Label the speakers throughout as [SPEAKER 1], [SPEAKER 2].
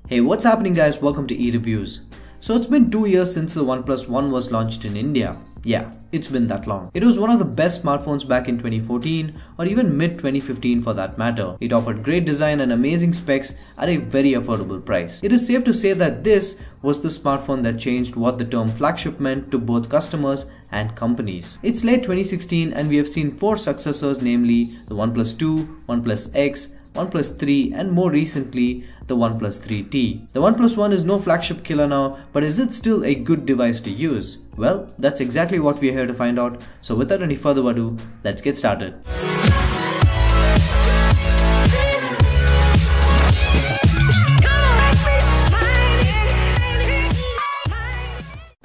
[SPEAKER 1] Hey, what's happening guys? Welcome to eReviews. So it's been 2 years since the OnePlus One was launched in India. Yeah, it's been that long. It was one of the best smartphones back in 2014 or even mid 2015 for that matter. It offered great design and amazing specs at a very affordable price. It is safe to say that this was the smartphone that changed what the term flagship meant to both customers and companies. It's late 2016 and we have seen 4 successors, namely the OnePlus 2, OnePlus X, OnePlus 3 and more recently the OnePlus 3T. The OnePlus One is no flagship killer now, but is it still a good device to use? Well, that's exactly what we are here to find out. So without any further ado, let's get started.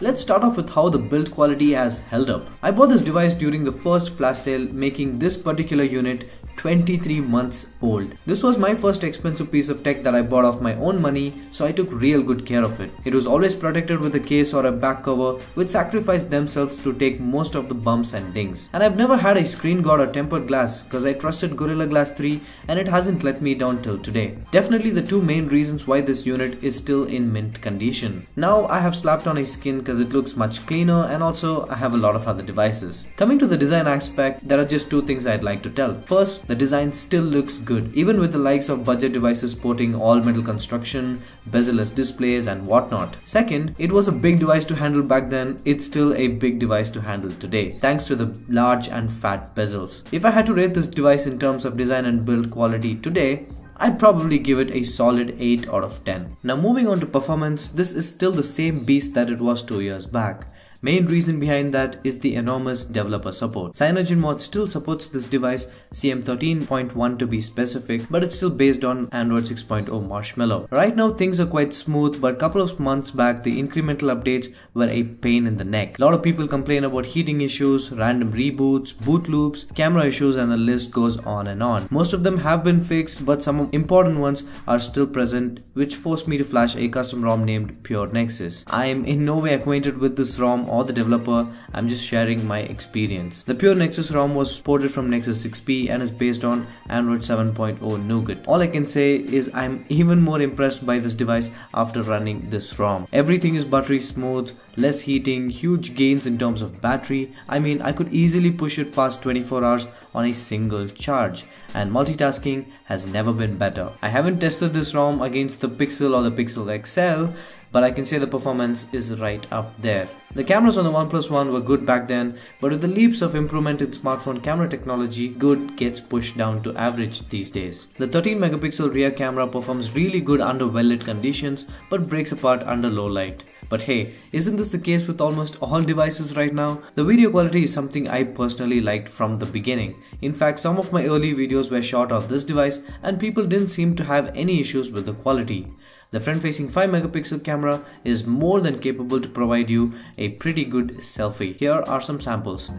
[SPEAKER 1] Let's start off with how the build quality has held up. I bought this device during the first flash sale, making this particular unit 23 months old. This was my first expensive piece of tech that I bought off my own money, so I took real good care of it. It was always protected with a case or a back cover, which sacrificed themselves to take most of the bumps and dings. And I've never had a screen guard or tempered glass because I trusted Gorilla Glass 3 and it hasn't let me down till today. Definitely the two main reasons why this unit is still in mint condition. Now I have slapped on a skin because it looks much cleaner, and also I have a lot of other devices. Coming to the design aspect, there are just two things I'd like to tell. First, the design still looks good, even with the likes of budget devices sporting all metal construction, bezel-less displays and whatnot. Second, it was a big device to handle back then, it's still a big device to handle today, thanks to the large and fat bezels. If I had to rate this device in terms of design and build quality today, I'd probably give it a solid 8 out of 10. Now moving on to performance, this is still the same beast that it was 2 years back. Main reason behind that is the enormous developer support. CyanogenMod still supports this device, CM13.1 to be specific, but it's still based on Android 6.0 Marshmallow. Right now things are quite smooth, but a couple of months back the incremental updates were a pain in the neck. A lot of people complain about heating issues, random reboots, boot loops, camera issues, and the list goes on and on. Most of them have been fixed, but some important ones are still present, which forced me to flash a custom ROM named Pure Nexus. I am in no way acquainted with this ROM or the developer, I'm just sharing my experience. The Pure Nexus ROM was ported from Nexus 6P and is based on Android 7.0 Nougat. All I can say is I'm even more impressed by this device after running this ROM. Everything is buttery smooth, less heating, huge gains in terms of battery. I mean, I could easily push it past 24 hours on a single charge, and multitasking has never been better. I haven't tested this ROM against the Pixel or the Pixel XL, but I can say the performance is right up there. The cameras on the OnePlus One were good back then, but with the leaps of improvement in smartphone camera technology, good gets pushed down to average these days. The 13 megapixel rear camera performs really good under well-lit conditions, but breaks apart under low light. But hey, isn't this the case with almost all devices right now? The video quality is something I personally liked from the beginning. In fact, some of my early videos were shot on this device and people didn't seem to have any issues with the quality. The front-facing 5 megapixel camera is more than capable to provide you a pretty good selfie. Here are some samples.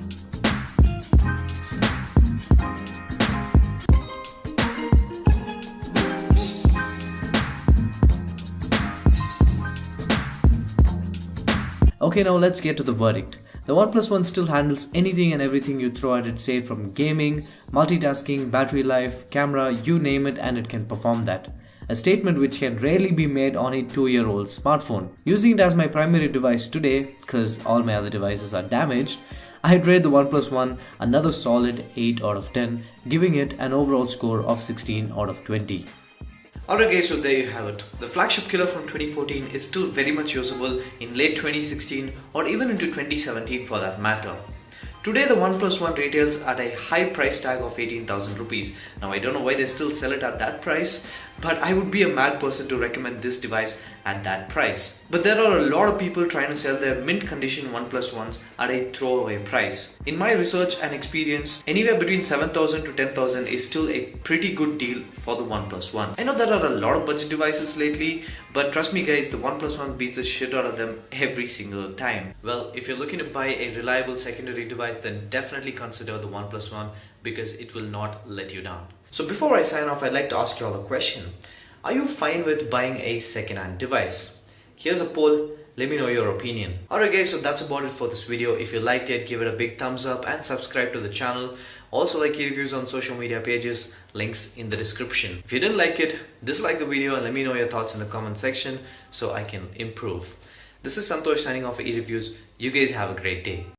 [SPEAKER 1] Okay, now let's get to the verdict. The OnePlus One still handles anything and everything you throw at it, say from gaming, multitasking, battery life, camera, you name it, and it can perform that. A statement which can rarely be made on a 2-year-old smartphone. Using it as my primary device today, because all my other devices are damaged, I'd rate the OnePlus One another solid 8 out of 10, giving it an overall score of 16 out of 20. Alright guys, so there you have it. The flagship killer from 2014 is still very much usable in late 2016 or even into 2017 for that matter. Today the OnePlus One retails at a high price tag of 18,000 rupees. Now I don't know why they still sell it at that price, but I would be a mad person to recommend this device at that price. But there are a lot of people trying to sell their mint condition OnePlus Ones at a throwaway price. In my research and experience, anywhere between 7,000 to 10,000 is still a pretty good deal for the OnePlus One. I know there are a lot of budget devices lately, but trust me guys, the OnePlus One beats the shit out of them every single time. Well, if you're looking to buy a reliable secondary device, then definitely consider the OnePlus One because it will not let you down. So before I sign off, I'd like to ask you all a question. Are you fine with buying a second-hand device? Here's a poll. Let me know your opinion. Alright guys, so that's about it for this video. If you liked it, give it a big thumbs up and subscribe to the channel. Also like e-reviews on social media pages, links in the description. If you didn't like it, dislike the video and let me know your thoughts in the comment section so I can improve. This is Santosh signing off for e-reviews. You guys have a great day.